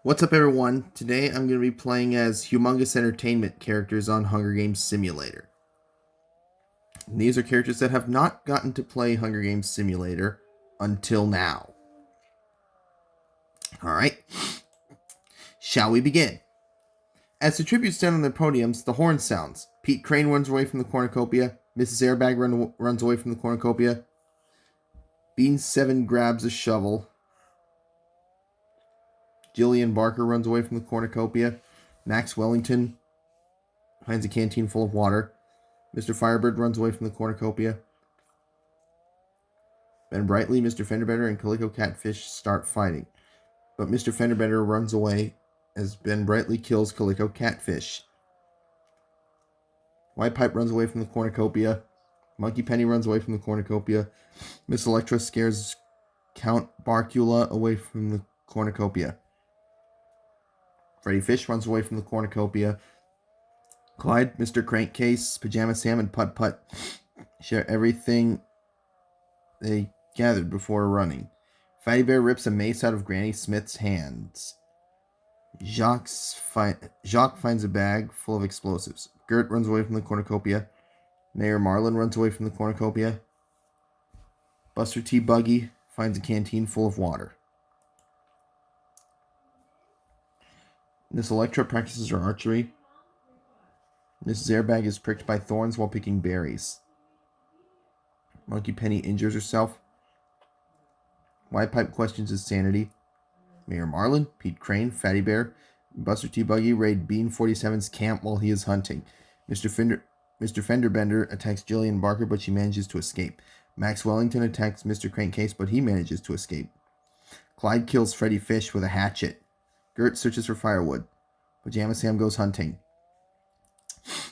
What's up, everyone? Today I'm going to be playing as Humongous Entertainment characters on Hunger Games Simulator. And these are characters that have not gotten to play Hunger Games Simulator until now. Alright, shall we begin? As the tributes stand on their podiums, the horn sounds. Pete Crane runs away from the cornucopia. Mrs. Airbag runs away from the cornucopia. Bean 7 grabs a shovel. Jillian Barker runs away from the cornucopia. Max Wellington finds a canteen full of water. Mr. Firebird runs away from the cornucopia. Ben Brightly, Mr. Fenderbender, and Calico Catfish start fighting. But Mr. Fenderbender runs away as Ben Brightly kills Calico Catfish. White Pipe runs away from the cornucopia. Monkey Penny runs away from the cornucopia. Miss Electra scares Count Barkula away from the cornucopia. Freddy Fish runs away from the cornucopia. Clyde, Mr. Crankcase, Pajama Sam, and Putt Putt share everything they gathered before running. Fatty Bear rips a mace out of Granny Smith's hands. Jacques finds a bag full of explosives. Gert runs away from the cornucopia. Mayor Marlin runs away from the cornucopia. Buster T. Buggy finds a canteen full of water. Miss Electra practices her archery. Mrs. Airbag is pricked by thorns while picking berries. Monkey Penny injures herself. White Pipe questions his sanity. Mayor Marlin, Pete Crane, Fatty Bear, and Buster T. Buggy raid Bean 47's camp while he is hunting. Mr. Fenderbender attacks Jillian Barker, but she manages to escape. Max Wellington attacks Mr. Crankcase, but he manages to escape. Clyde kills Freddy Fish with a hatchet. Gert searches for firewood. Pajama Sam goes hunting.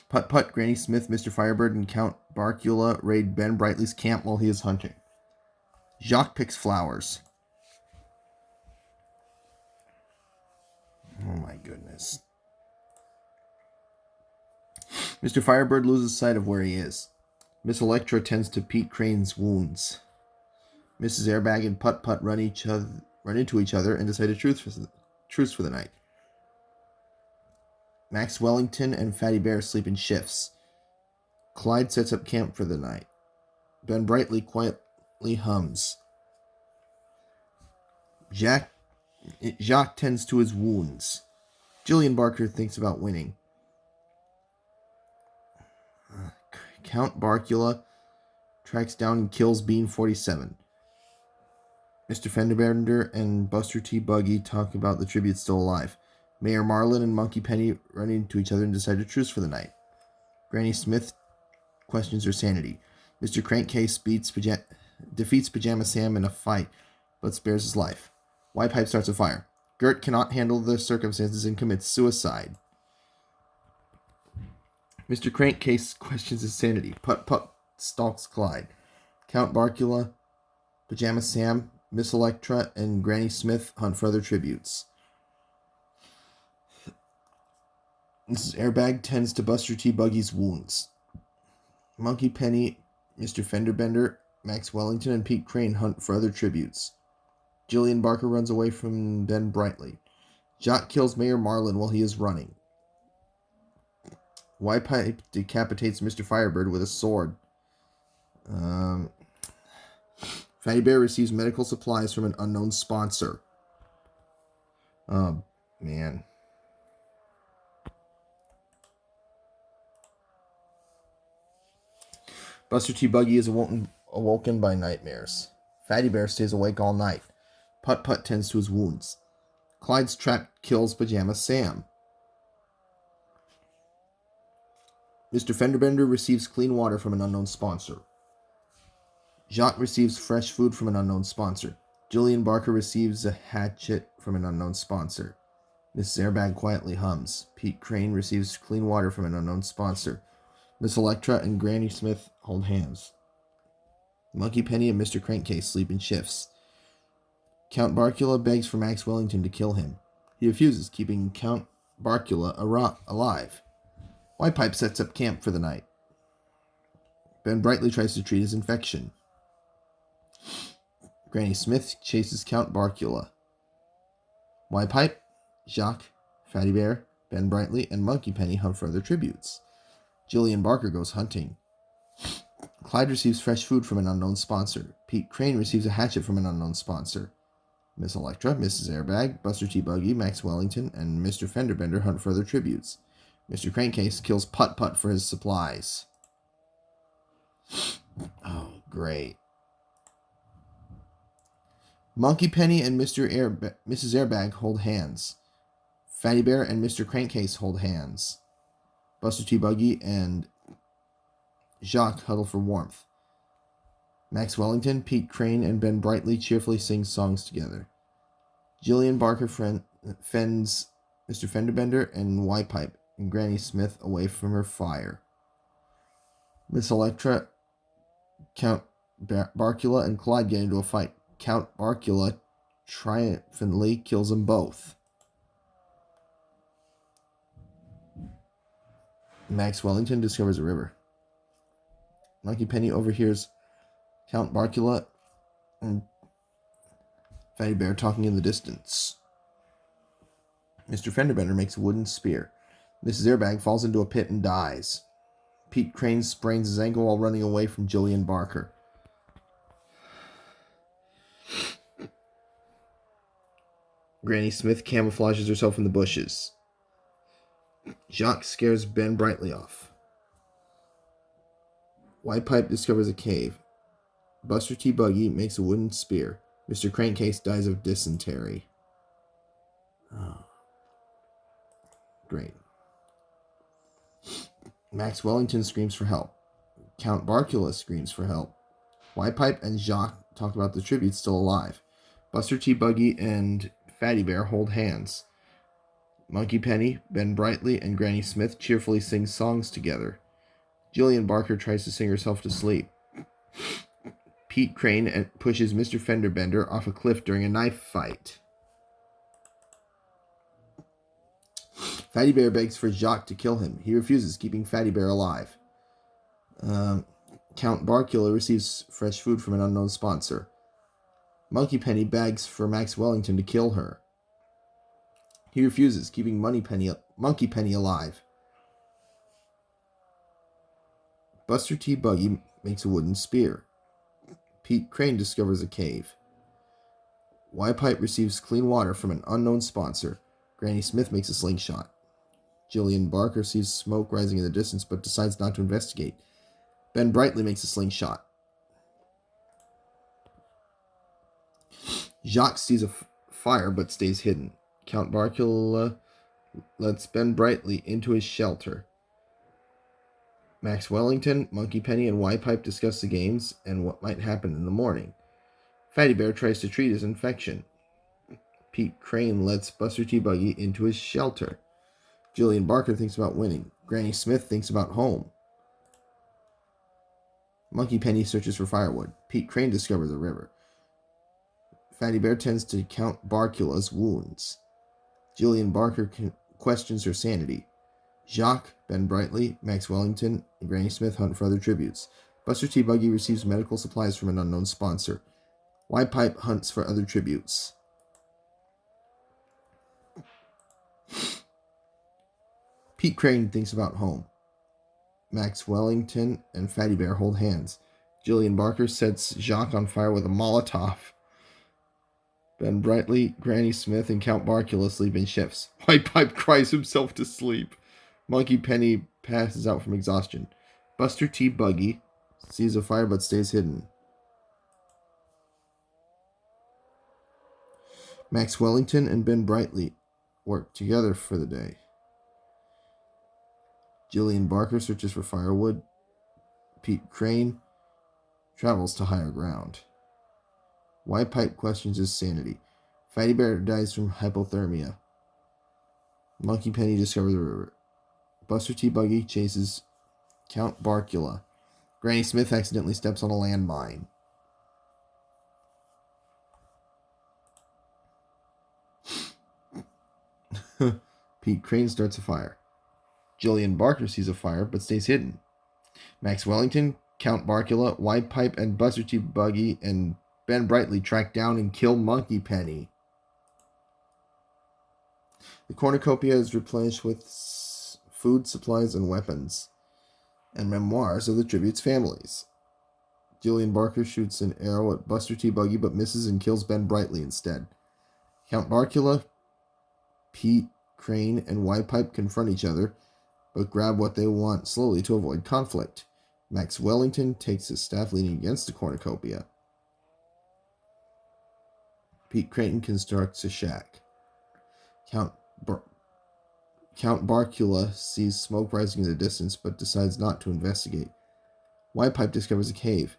Putt Putt, Granny Smith, Mr. Firebird, and Count Barkula raid Ben Brightly's camp while he is hunting. Jacques picks flowers. Oh my goodness. Mr. Firebird loses sight of where he is. Miss Electra tends to Pete Crane's wounds. Mrs. Airbag and Putt Putt run into each other and decide a truce for the night. Max Wellington and Fatty Bear sleep in shifts. Clyde sets up camp for the night. Ben Brightly quietly hums. Jacques tends to his wounds. Jillian Barker thinks about winning. Count Barkula tracks down and kills Bean 47. Mr. Fenderbender and Buster T. Buggy talk about the tribute still alive. Mayor Marlin and Monkey Penny run into each other and decide a truce for the night. Granny Smith questions her sanity. Mr. Crankcase defeats Pajama Sam in a fight, but spares his life. White Pipe starts a fire. Gert cannot handle the circumstances and commits suicide. Mr. Crankcase questions his sanity. Putt Putt stalks Clyde. Count Barkula, Pajama Sam, Miss Electra, and Granny Smith hunt for other tributes. Mrs. Airbag tends to Buster T. Buggy's wounds. Monkey Penny, Mr. Fenderbender, Max Wellington, and Pete Crane hunt for other tributes. Jillian Barker runs away from Ben Brightly. Jacques kills Mayor Marlin while he is running. White Pipe decapitates Mr. Firebird with a sword. Fatty Bear receives medical supplies from an unknown sponsor. Oh, man. Buster T. Buggy is awoken by nightmares. Fatty Bear stays awake all night. Putt Putt tends to his wounds. Clyde's trap kills Pajama Sam. Mr. Fenderbender receives clean water from an unknown sponsor. Jacques receives fresh food from an unknown sponsor. Jillian Barker receives a hatchet from an unknown sponsor. Mrs. Airbag quietly hums. Pete Crane receives clean water from an unknown sponsor. Miss Electra and Granny Smith hold hands. Monkey Penny and Mr. Crankcase sleep in shifts. Count Barkula begs for Max Wellington to kill him. He refuses, keeping Count Barkula alive. White Pipe sets up camp for the night. Ben Brightly tries to treat his infection. Granny Smith chases Count Barkula. White Pipe, Jacques, Fatty Bear, Ben Brightly, and Monkey Penny hunt for other tributes. Jillian Barker goes hunting. Clyde receives fresh food from an unknown sponsor. Pete Crane receives a hatchet from an unknown sponsor. Miss Electra, Mrs. Airbag, Buster T. Buggy, Max Wellington, and Mr. Fenderbender hunt for other tributes. Mr. Crankcase kills Putt Putt for his supplies. Oh, great. Monkey Penny and Mrs. Airbag hold hands. Fatty Bear and Mr. Crankcase hold hands. Buster T. Buggy and Jacques huddle for warmth. Max Wellington, Pete Crane, and Ben Brightly cheerfully sing songs together. Jillian Barker fends Mr. Fenderbender and Y-Pipe and Granny Smith away from her fire. Miss Electra, Count Barkula, and Clyde get into a fight. Count Barkula triumphantly kills them both. Max Wellington discovers a river. Monkey Penny overhears Count Barkula and Fatty Bear talking in the distance. Mr. Fenderbender makes a wooden spear. Mrs. Airbag falls into a pit and dies. Pete Crane sprains his ankle while running away from Jillian Barker. Granny Smith camouflages herself in the bushes. Jacques scares Ben Brightly off. White Pipe discovers a cave. Buster T. Buggy makes a wooden spear. Mr. Crankcase dies of dysentery. Oh. Great. Max Wellington screams for help. Count Barkula screams for help. White Pipe and Jacques talk about the tributes still alive. Buster T. Buggy and Fatty Bear hold hands. Monkey Penny, Ben Brightly, and Granny Smith cheerfully sing songs together. Jillian Barker tries to sing herself to sleep. Pete Crane pushes Mr. Fenderbender off a cliff during a knife fight. Fatty Bear begs for Jacques to kill him. He refuses, keeping Fatty Bear alive. Count Barkula receives fresh food from an unknown sponsor. Monkey Penny begs for Max Wellington to kill her. He refuses, keeping Monkey Penny alive. Buster T. Buggy makes a wooden spear. Pete Crane discovers a cave. Y-Pipe receives clean water from an unknown sponsor. Granny Smith makes a slingshot. Jillian Barker sees smoke rising in the distance but decides not to investigate. Ben Brightly makes a slingshot. Jacques sees a fire but stays hidden. Count Barkula lets Ben Brightly into his shelter. Max Wellington, Monkey Penny, and Y-Pipe discuss the games and what might happen in the morning. Fatty Bear tries to treat his infection. Pete Crane lets Buster T. Buggy into his shelter. Jillian Barker thinks about winning. Granny Smith thinks about home. Monkey Penny searches for firewood. Pete Crane discovers a river. Fatty Bear tends to Count Barkula's wounds. Jillian Barker questions her sanity. Jacques, Ben Brightly, Max Wellington, and Granny Smith hunt for other tributes. Buster T. Buggy receives medical supplies from an unknown sponsor. Y-Pipe hunts for other tributes. Pete Crane thinks about home. Max Wellington and Fatty Bear hold hands. Jillian Barker sets Jacques on fire with a Molotov. Ben Brightly, Granny Smith, and Count Barkula sleep in shifts. White Pipe cries himself to sleep. Monkey Penny passes out from exhaustion. Buster T. Buggy sees a fire but stays hidden. Max Wellington and Ben Brightly work together for the day. Jillian Barker searches for firewood. Pete Crane travels to higher ground. White Pipe questions his sanity. Fatty Bear dies from hypothermia. Monkey Penny discovers the river. Buster T. Buggy chases Count Barkula. Granny Smith accidentally steps on a landmine. Pete Crane starts a fire. Jillian Barker sees a fire but stays hidden. Max Wellington, Count Barkula, White Pipe, and Buster T. Buggy and Ben Brightly track down and kill Monkey Penny. The cornucopia is replenished with food, supplies, and weapons, and memoirs of the tribute's families. Julian Barker shoots an arrow at Buster T. Buggy but misses and kills Ben Brightly instead. Count Barkula, Pete, Crane, and Y-Pipe confront each other, but grab what they want slowly to avoid conflict. Max Wellington takes his staff leaning against the cornucopia. Pete Creighton constructs a shack. Count Barkula sees smoke rising in the distance, but decides not to investigate. Y-Pipe discovers a cave.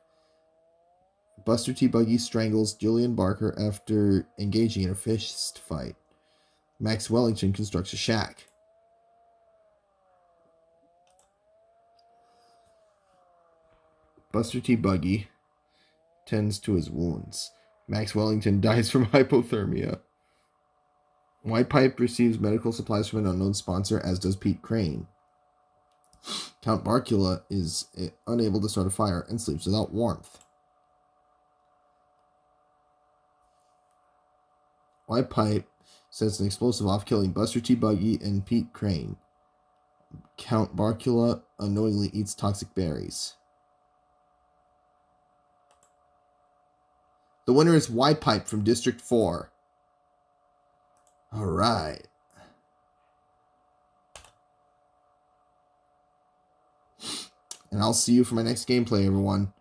Buster T. Buggy strangles Julian Barker after engaging in a fist fight. Max Wellington constructs a shack. Buster T. Buggy tends to his wounds. Max Wellington dies from hypothermia. Y-Pipe receives medical supplies from an unknown sponsor, as does Pete Crane. Count Barkula is unable to start a fire and sleeps without warmth. Y-Pipe sets an explosive off, killing Buster T. Buggy and Pete Crane. Count Barkula unknowingly eats toxic berries. The winner is Y-Pipe from District 4. Alright. And I'll see you for my next gameplay, everyone.